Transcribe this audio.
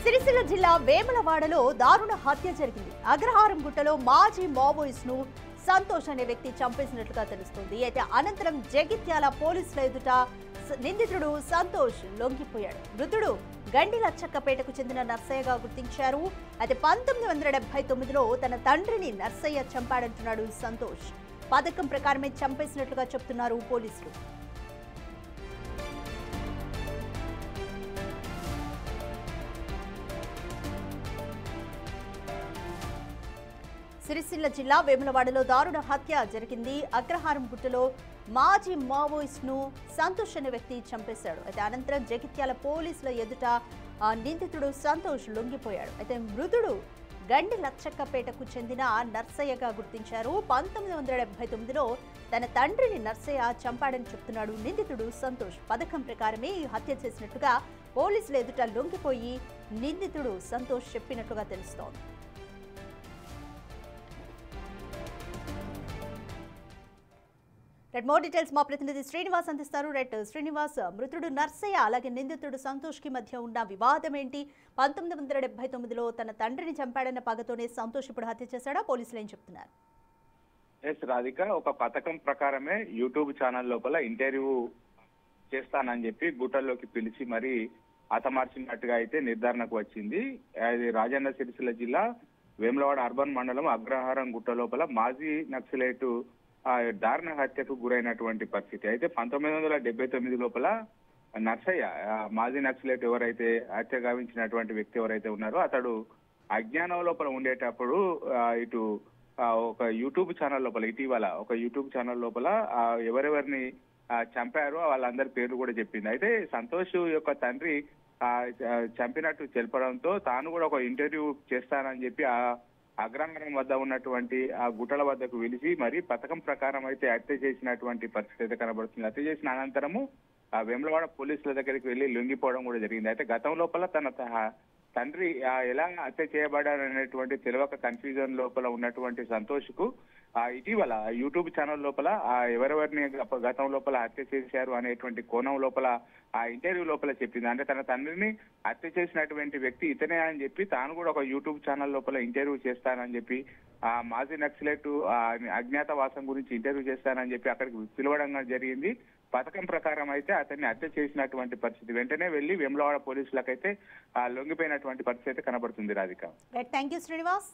సిరిసిల్ల జిల్లా వేములవాడలో దారుణ హత్య జరిగింది. అగ్రహారం గుట్టలో మాజీ మావోయిస్ట్ ను సంతోష్ అనే వ్యక్తి చంపేసినట్లుగా తెలుస్తోంది. అయితే అనంతరం జగిత్యాల పోలీసుల ఎదుట నిందితుడు సంతోష్ లొంగిపోయాడు. మృతుడు గండి లచ్చక్కపేటకు చెందిన నర్సయ్యగా గుర్తించారు. అయితే 1979లో తన తండ్రిని నర్సయ్య చంపాడంటున్నాడు సంతోష్. పథకం ప్రకారమే చంపేసినట్లుగా చెప్తున్నారు పోలీసులు. సిరిసిల్ల జిల్లా వేములవాడలో దారుణ హత్య జరిగింది. అగ్రహారం గుట్టలో మాజీ మావోయిస్ట్ ను సంతోష్ అనే వ్యక్తి చంపేశాడు. అయితే అనంతరం జగిత్యాల పోలీసుల ఎదుట నిందితుడు సంతోష్ లొంగిపోయాడు. అయితే మృతుడు గండి లచ్చక్కపేటకు చెందిన నర్సయ్యగా గుర్తించారు. 1979లో తన తండ్రిని నర్సయ్య చంపాడని చెప్తున్నాడు నిందితుడు సంతోష్. పథకం ప్రకారమే ఈ హత్య చేసినట్టుగా పోలీసుల ఎదుట లొంగిపోయి నిందితుడు సంతోష్ చెప్పినట్లుగా తెలుస్తోంది. మోర్ డీటెయిల్స్ మా ప్రతినిధి శ్రీనివాస్ అందిస్తారు. శ్రీనివాస్, మృతుడు నర్సయ్య అలాగే నిందితుడు సంతోష్ కి మధ్య ఉన్న వివాదం ఏంటి? 1979లో తన తండ్రిని చంపాడన్న పగతోనే సంతోష్ ఇప్పుడు హత్య చేశాడా? పోలీసులు ఏం చెప్తున్నారు? రాధిక, ఒక పథకం ప్రకారమే యూట్యూబ్ ఛానల్ లోపల ఇంటర్వ్యూ చేస్తానని చెప్పి గుట్టల్లోకి పిలిచి మరి హతమార్చినట్టుగా అయితే నిర్ధారణకు వచ్చింది. అది రాజన్న సిరిసిల్ల జిల్లా వేములవాడ అర్బన్ మండలం అగ్రహారం గుట్ట లోపల మాజీ నక్సలైటు దారుణ హత్యకు గురైనటువంటి పరిస్థితి. అయితే 1979 లోపల నర్సయ్య మాజీ నక్సలైట్ ఎవరైతే హత్య గావించినటువంటి వ్యక్తి ఎవరైతే ఉన్నారో అతడు అజ్ఞానం లోపల ఉండేటప్పుడు ఇటు ఒక యూట్యూబ్ ఛానల్ లోపల ఇటీవల ఒక యూట్యూబ్ ఛానల్ లోపల ఎవరెవరిని చంపారో వాళ్ళందరి పేర్లు కూడా చెప్పింది. అయితే సంతోష్ యొక్క తండ్రి చంపినట్టు తెలపడంతో తాను కూడా ఒక ఇంటర్వ్యూ చేస్తానని చెప్పి అగ్రహారం వద్ద ఉన్నటువంటి ఆ గుట్టల వద్దకు పిలిచి మరి పథకం ప్రకారం అయితే హత్య చేసినటువంటి పరిస్థితి అయితే కనబడుతుంది. హత్య చేసిన అనంతరము ఆ వేములవాడ పోలీసుల దగ్గరికి వెళ్లి లొంగిపోవడం కూడా జరిగింది. అయితే గతం లోపల తన తండ్రి ఎలా హత్య చేయబడారనేటువంటి తెలియక కన్ఫ్యూజన్ లోపల ఉన్నటువంటి సంతోష్ కు ఇటీవల యూట్యూబ్ ఛానల్ లోపల ఎవరెవరిని గతం లోపల హత్య చేశారు అనేటువంటి కోణం లోపల ఆ ఇంటర్వ్యూ లోపల చెప్పింది. అంటే తన తండ్రిని హత్య చేసినటువంటి వ్యక్తి ఇతనే అని చెప్పి తాను కూడా ఒక యూట్యూబ్ ఛానల్ లోపల ఇంటర్వ్యూ చేస్తానని చెప్పి ఆ మాజీ నక్సలైట్ అజ్ఞాతవాసం గురించి ఇంటర్వ్యూ చేస్తానని చెప్పి అక్కడికి పిలవడం జరిగింది. పథకం ప్రకారం అయితే అతన్ని హత్య చేసినటువంటి పరిస్థితి. వెంటనే వెళ్లి వేములవాడ పోలీసులకైతే లొంగిపోయినటువంటి పరిస్థితి అయితే కనబడుతుంది. Radhika, thank you Srinivas.